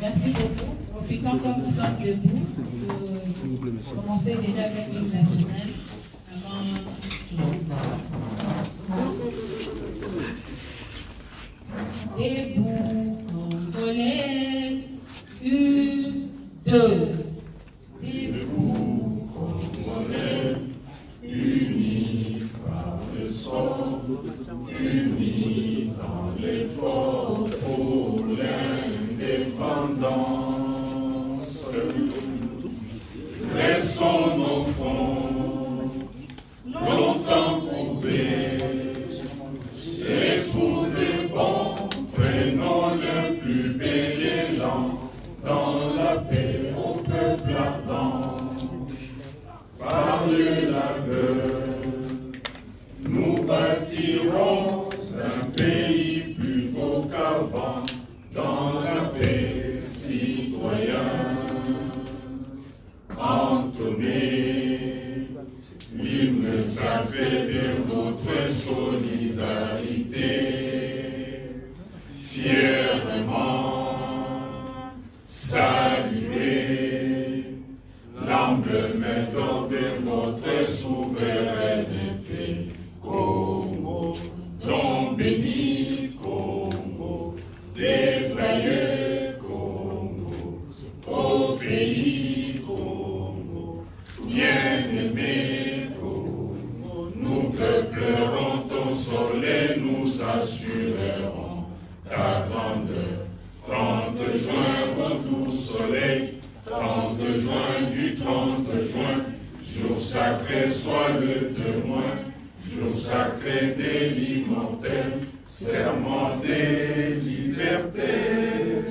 Merci beaucoup. Profitant comme nous sommes debout, commencer déjà avec l'hymne national avant. Debout, Congolais, une, deux. Debout, Congolais, unis par le sang, unis dans l'effort pour l'indépendance. Laissons nos fronts longtemps courbés et pour de bon, prenons le plus bel élan dans la paix au peuple ardent. Par le labeur, nous bâtirons un pays plus beau qu'avant, dans la paix citoyenne. Entonnez l'hymne sacré de votre solidarité. Fièrement saluez l'emblème d'or de votre souveraineté. Congo, don béni, Congo, des aïeux, Congo, au pays, Congo, bien-aimé, Congo, nous peuplerons ton soleil, nous assurerons ta grandeur. 30 juin, mon doux soleil, 30 juin du 30 juin, jour sacré, sois le témoin, jour sacré de l'immortel, serment des libertés,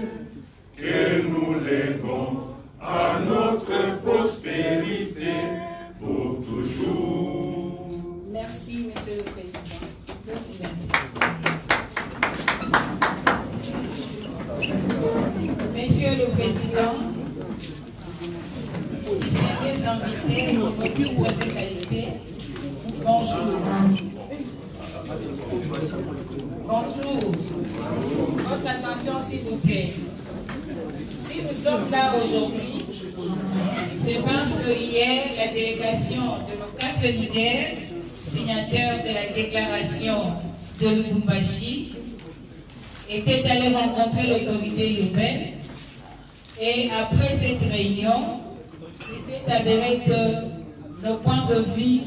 que nous léguons à notre prospérité pour toujours. Merci, Monsieur le Président. Monsieur le Président, distingués invités, votre de qualité, bonjour. Bonjour. Votre attention, s'il vous plaît. Si nous sommes là aujourd'hui, c'est parce que hier, la délégation de nos 4 leaders, signataires de la déclaration de Lubumbashi, était allé rencontrer l'autorité urbaine. Et après cette réunion, il s'est avéré que nos points de vue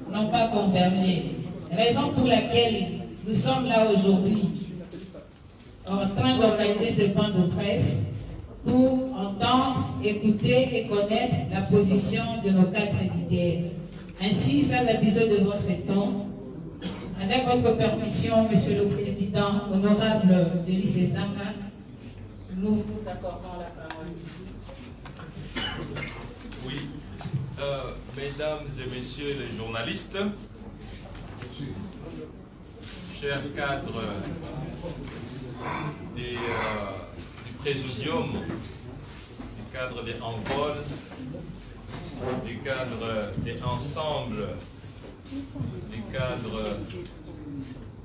n'ont pas convergé. Raison pour laquelle nous sommes là aujourd'hui, en train d'organiser ce point de presse pour entendre, écouter et connaître la position de nos 4 leaders. Ainsi, sans abuser de votre temps, avec votre permission, Monsieur le Président honorable de l'ICSAMA, nous vous accordons la parole. Oui, mesdames et messieurs les journalistes, chers cadres du Présidium, du cadre des Envols, du cadre des Ensembles, du cadre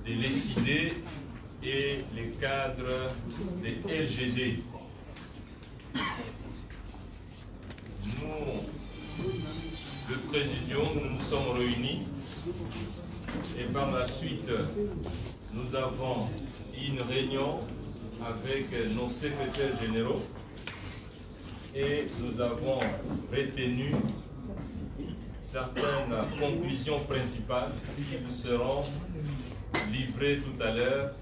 des LECIDÉ et les cadres des LGD. Nous, le Présidium, nous nous sommes réunis et par la suite, nous avons une réunion avec nos secrétaires généraux et nous avons retenu certaines conclusions principales qui vous seront livrées tout à l'heure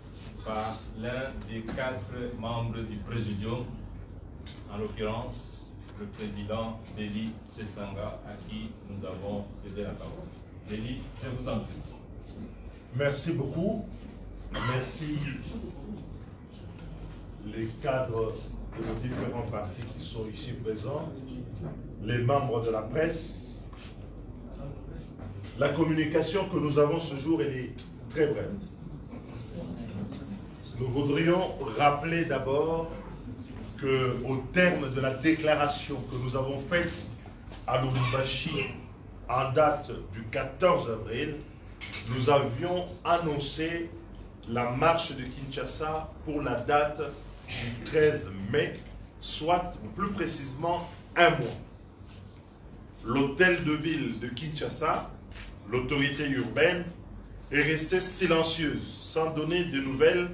par l'un des 4 membres du Présidium, en l'occurrence le président Deli Sesanga, à qui nous avons cédé la parole. Deli, je vous en prie. Merci beaucoup. Merci les cadres de nos différents partis qui sont ici présents, les membres de la presse. La communication que nous avons ce jour, elle est très brève. Nous voudrions rappeler d'abord qu'au terme de la déclaration que nous avons faite à Lubumbashi en date du 14 avril, nous avions annoncé la marche de Kinshasa pour la date du 13 mai, soit plus précisément un mois. L'hôtel de ville de Kinshasa, l'autorité urbaine, est restée silencieuse, sans donner de nouvelles,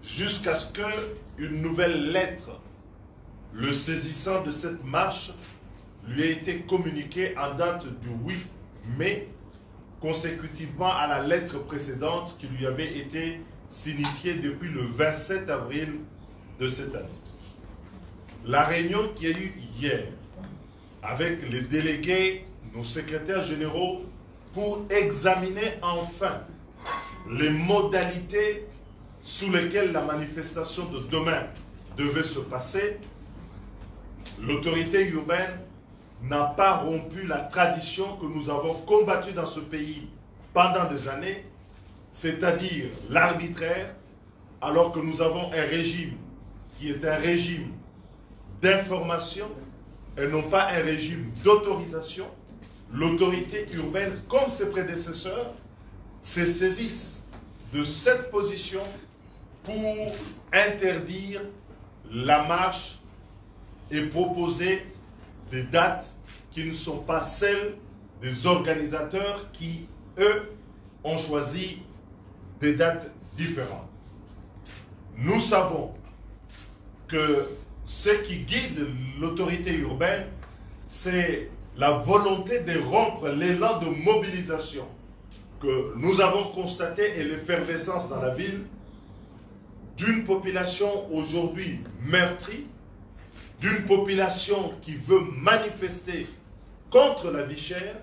jusqu'à ce qu'une nouvelle lettre, le saisissant de cette marche, lui ait été communiquée en date du 8 mai, consécutivement à la lettre précédente qui lui avait été signifiée depuis le 27 avril de cette année. La réunion qui a eu hier avec les délégués, nos secrétaires généraux, pour examiner enfin les modalités sous lesquelles la manifestation de demain devait se passer, l'autorité urbaine n'a pas rompu la tradition que nous avons combattue dans ce pays pendant des années, c'est-à-dire l'arbitraire, alors que nous avons un régime qui est un régime d'information et non pas un régime d'autorisation. L'autorité urbaine, comme ses prédécesseurs, se saisissent de cette position pour interdire la marche et proposer des dates qui ne sont pas celles des organisateurs qui, eux, ont choisi des dates différentes. Nous savons que ce qui guide l'autorité urbaine, c'est la volonté de rompre l'élan de mobilisation que nous avons constaté et l'effervescence dans la ville d'une population aujourd'hui meurtrie, d'une population qui veut manifester contre la vie chère,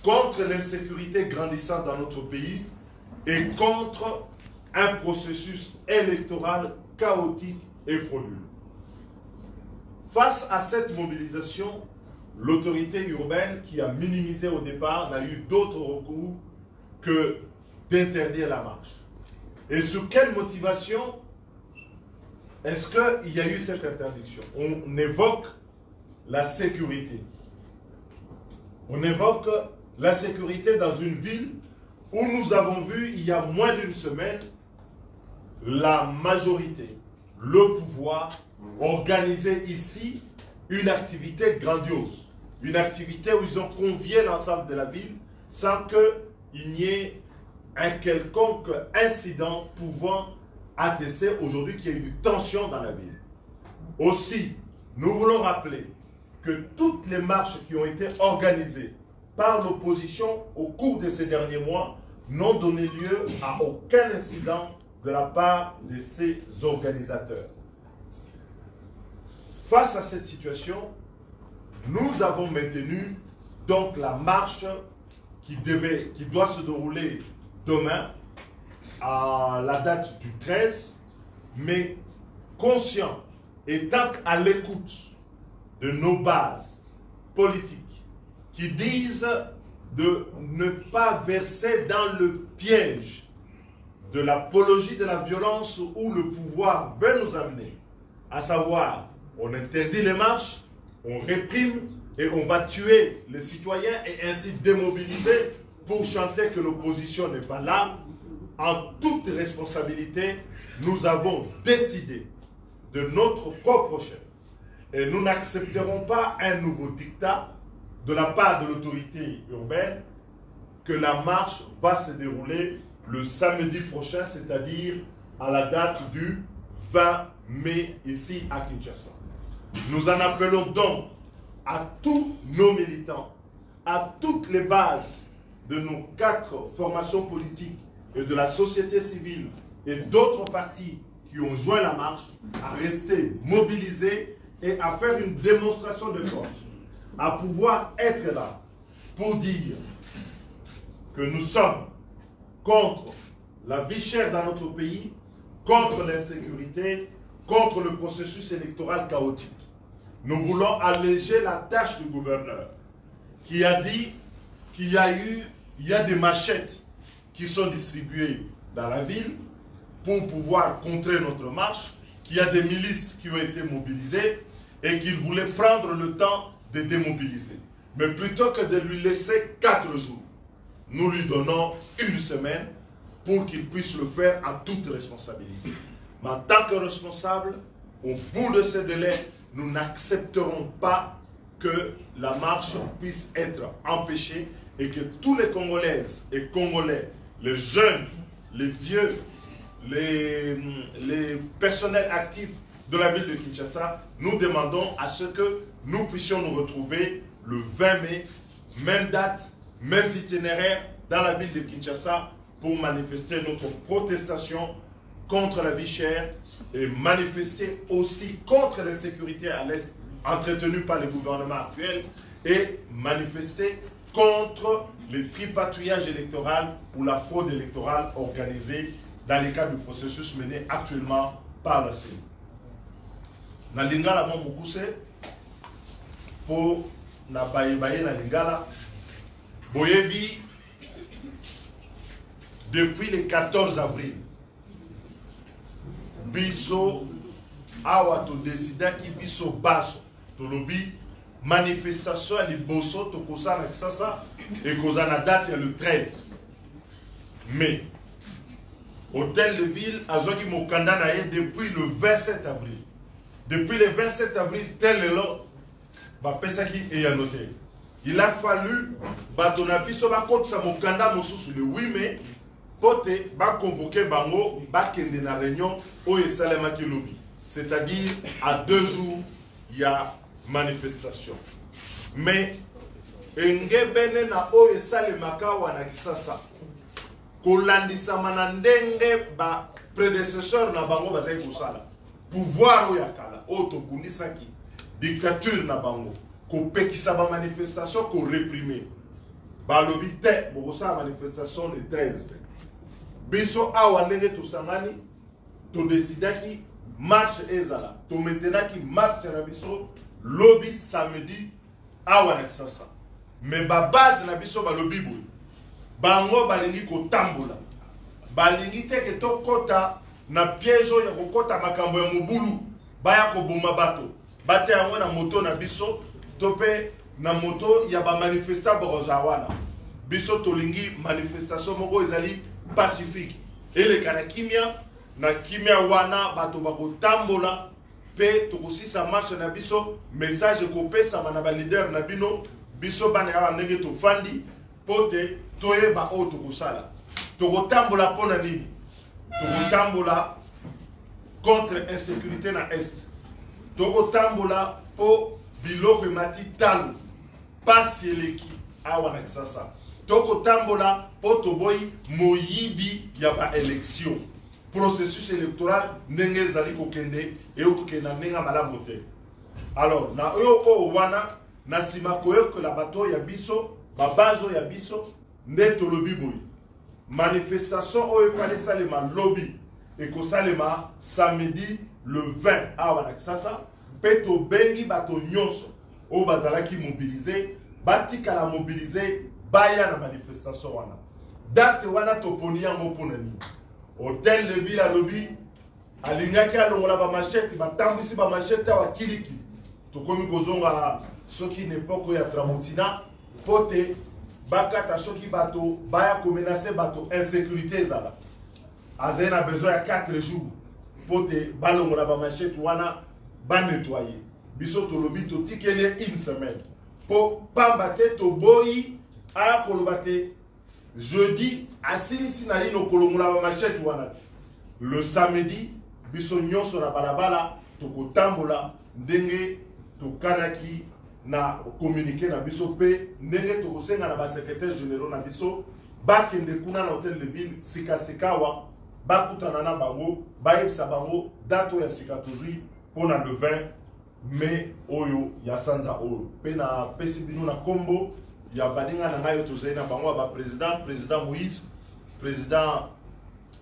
contre l'insécurité grandissante dans notre pays et contre un processus électoral chaotique et frauduleux. Face à cette mobilisation, l'autorité urbaine qui a minimisé au départ n'a eu d'autre recours que d'interdire la marche. Et sur quelle motivation est-ce qu'il y a eu cette interdiction? On évoque la sécurité. On évoque la sécurité dans une ville où nous avons vu il y a moins d'une semaine la majorité, le pouvoir, organiser ici une activité grandiose. Une activité où ils ont convié l'ensemble de la ville sans qu'il n'y ait un quelconque incident pouvant attester aujourd'hui qu'il y a eu une tension dans la ville. Aussi, nous voulons rappeler que toutes les marches qui ont été organisées par l'opposition au cours de ces derniers mois n'ont donné lieu à aucun incident de la part de ces organisateurs. Face à cette situation, nous avons maintenu donc la marche qui doit se dérouler demain à la date du 13, mais conscient, étant à l'écoute de nos bases politiques qui disent de ne pas verser dans le piège de l'apologie de la violence où le pouvoir veut nous amener, à savoir, on interdit les marches, on réprime et on va tuer les citoyens et ainsi démobiliser pour chanter que l'opposition n'est pas là. En toute responsabilité, nous avons décidé de notre propre chef et nous n'accepterons pas un nouveau dictat de la part de l'autorité urbaine que la marche va se dérouler le samedi prochain, c'est-à-dire à la date du 20 mai ici à Kinshasa. Nous en appelons donc à tous nos militants, à toutes les bases de nos 4 formations politiques et de la société civile et d'autres partis qui ont joint la marche à rester mobilisés et à faire une démonstration de force, à pouvoir être là pour dire que nous sommes contre la vie chère dans notre pays, contre l'insécurité, contre le processus électoral chaotique. Nous voulons alléger la tâche du gouverneur qui a dit qu'il y a des machettes qui sont distribuées dans la ville pour pouvoir contrer notre marche, qu'il y a des milices qui ont été mobilisées et qu'il voulait prendre le temps de démobiliser. Mais plutôt que de lui laisser 4 jours, nous lui donnons 1 semaine pour qu'il puisse le faire en toute responsabilité. Mais en tant que responsable, au bout de ce délai, nous n'accepterons pas que la marche puisse être empêchée et que tous les Congolaises et Congolais, les jeunes, les vieux, les personnels actifs de la ville de Kinshasa, nous demandons à ce que nous puissions nous retrouver le 20 mai, même date, mêmes itinéraires dans la ville de Kinshasa pour manifester notre protestation contre la vie chère et manifester aussi contre l'insécurité à l'Est entretenue par le gouvernement actuel et manifester contre le tripatouillage électoral ou la fraude électorale organisée dans le cadre du processus mené actuellement par la CENI. Na lingala mo mukuse po na baye na lingala boyebi depuis le 14 avril biso awa to décida ki biso baso to lobi manifestation à liboso to kosana kisasa et kozana date ya le 13 mai. Hôtel de ville a Zoki Mokanda depuis le 27 avril. Depuis le 27 avril, tel est là, et a noté. Il a fallu Batonapiso Bakot Samokanda Mosusu le 8 mai, pote ba convoquer Bango, Bakende na réunion au Salema Kilobi. C'est-à-dire à 2 jours, il y a manifestation. Mais Ngebene na o Salema Kawana Kisasa. Kolandisa manandenge ba prédécesseur na bango bazai kusala pouvoir o yakala auto kundisaki dictature na bango ko pekisa ba manifestation ko réprimer ba lobi te bo sa manifestation le 13 biso awa ndenge to sangani to décidaki marche ezala to maintenaki marche na biso lobby samedi awa na Kinshasa mais ba base na biso ba lobby boy bango balingi kotambola balingi teke tokota na piège ya kokota makambo ya mobulu baya koboma bato bate yango na moto na biso tope na moto ya ba manifestant borozawana biso tolingi manifestation moko ezali pacifique eleka na kimia wana bato bakotambola pe tokosisa marche na biso message kopesa na ba leader na bino biso bana ya ndenge to fandi pote toyeba o tokosala tokotambola pona nini tokotambola contre insécurité na est tokotambola po biloko emati talo pasi eleki awa na Kinshasa tokotambola po toboyi moyibi ya ba élection processus électoral ndenge ezali kokende eokokenda ndenge malamu te. Alors na oyo o wana na sima koyokola bato ya biso babazo ya biso neto lobi boy manifestation oyo fallait salema lobby et ko salema samedi le 20 awa na Kinshasa peto bengi bato nyonso o bazalaki mobiliser batika la mobiliser baya na manifestation wana date wana toponi yango pona ni hôtel de ville lobby alingaki alongola ba machette batambisi ba machette wa kiliki tokomi kozonga soki n'époque ya Tramontina pote bakata soki bato baya ko menacer bato insécurité ezala azena besoin ya 4 jours pote balongola ba machette wana ba nettoyer biso to lobi to tikeli 1 semaine po pamba te to boyi aya koloba te jeudi asilisi na lino kolongola ba machette wana le samedi biso nyonso na balabala to kotambola ndenge to kanaki na communiquer na biso pe ndenge to kosenga na ba secrétaire généraux na biso bakende kuna na hôtel de ville sikasikawa bakutana na bango bayebisa bango dato ya sika tozwi mpona le 20 mai oyo ya sanza oyo mpe na pesi bino na kombo ya baninga na ngai oyo tozali na bango ya président Moïse, président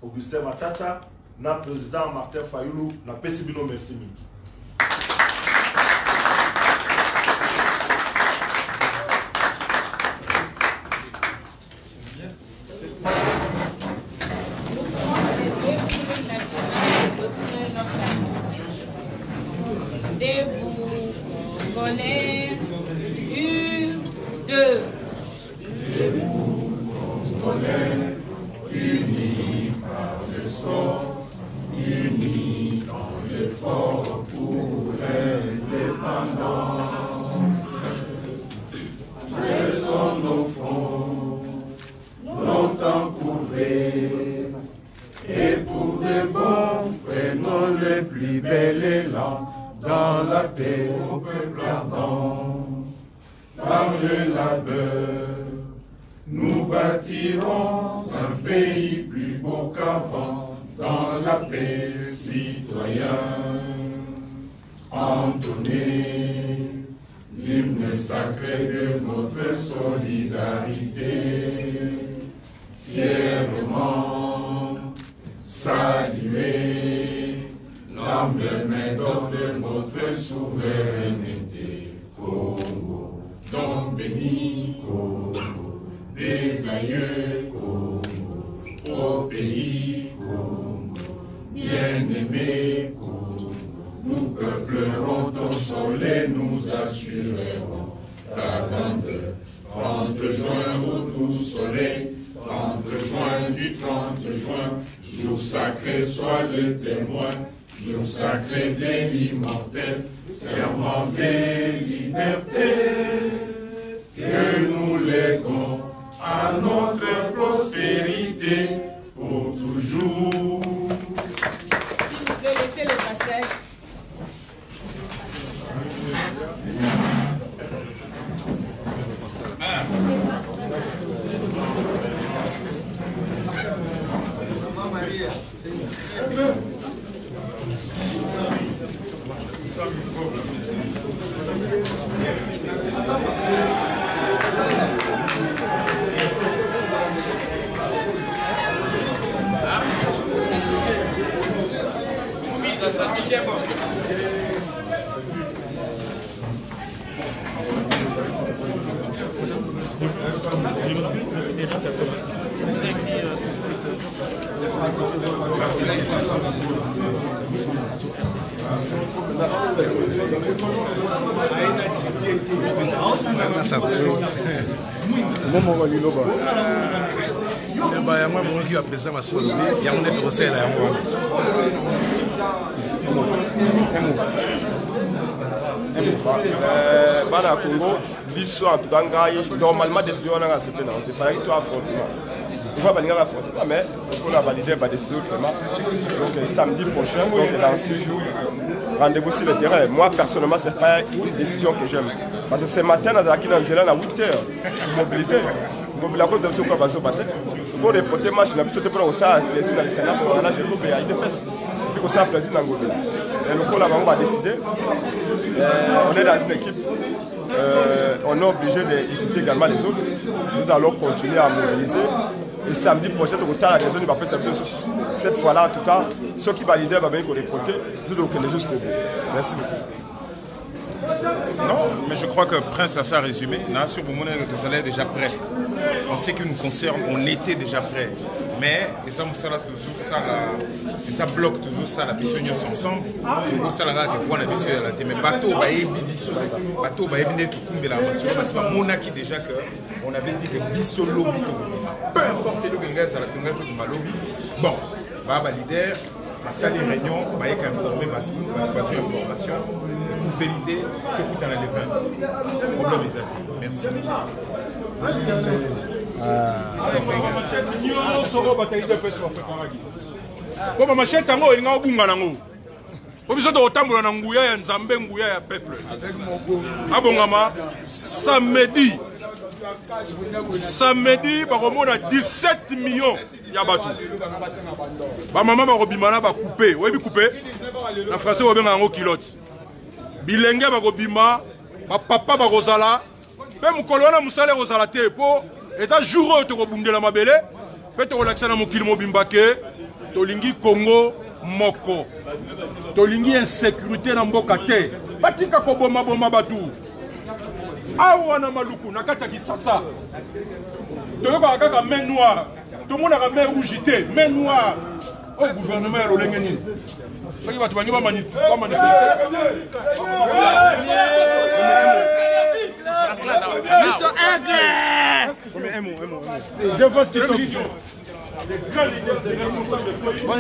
Augustin Matata na président Martin Fayulu na pesi bino merci mingi. Nous bâtirons un pays plus beau qu'avant, dans la paix, citoyens. Entonnez l'hymne sacré de votre solidarité. Fièrement saluez l'humble main d'or de votre souveraineté. Congo, donc béni Congo, des aïeux Congo, au pays Congo, bien-aimé Congo, nous peuplerons ton soleil, nous assurerons ta grandeur. 30 juin au doux soleil, 30 juin du 30 juin, jour sacré soit le témoin, jour sacré de l'immortel, serment des libertés, que nous léguons à notre prospérité pour toujours. S'il vous plaît, laissez le passage. Bana Congo, biso en tout cas, normalement décision on a accepté là, il fallait que tu affrontement. On va balayer l'affrontement, mais on a validé la décision autrement. Donc samedi prochain, donc dans 6 jours, rendez-vous sur le terrain. Moi personnellement, c'est pas une décision que j'aime. Parce que ce matin, dans Zaki, dans Zélande, à 8h, mobilisé. Mobilisé à cause de ce qu'on va se battre. Pour reporter le match, on a besoin de prendre ça plaisir dans le Sénat, on a acheté le pays à IDPS. Puis on s'est plaisir dans le Gobi. Et le coup là, on va décider. On est dans une équipe. On est obligé d'écouter également les autres. Nous allons continuer à mobiliser. Et samedi prochain, on va la raison du papier. Cette fois-là, en tout cas, ceux qui valident vont bien qu'on les porte. Nous allons aller jusqu'au bout. Merci beaucoup. Non, mais je crois que Prince a ça résumé. Sur le moment où vous allez déjà prêt. En ce qui nous concerne, on était déjà prêt. Mais ça toujours ça et ça bloque toujours ça la mission ensemble. Tout ça là que voit la mission la mais bateau ba biso bateau ba ebine tout kumbela masolo parce que mon qui déjà que on avait dit que biso lobby peu importe le gangaz à la tunga tout malobi. Bon, ba leader la salle de réunion ba y informer bateau ba façon information pour vérité tout coûte dans les 20. Problème exact. Merci. Kwa machete tango elinga obunga nango. Po biso to otambola na nguya ya Nzambe nguya ya peuple. Abongama samedi samedi bakomona 17 millions ya bato. Ba maman bakobimana ba couper. Oui, couper. Na français obenga yango kilote. Bilenge bakobima, ba papa bakozala. Pe mukolo wana musale kozala te po eta jour oyo tokobundela mabele. Pe tokolakisa na mokili mobimba ke tolingi Congo moko. Tolingi insécurité na mboka te. Batika koboma boma batu. Awa na maluku na kati ya Kisasa. Toyoka kaka main noire. Tout le monde a main rouge, main noire. Au gouvernement ya lolenge nini. Soki batu bangi ba manifester. Devant ce qui est bonjour. Oui,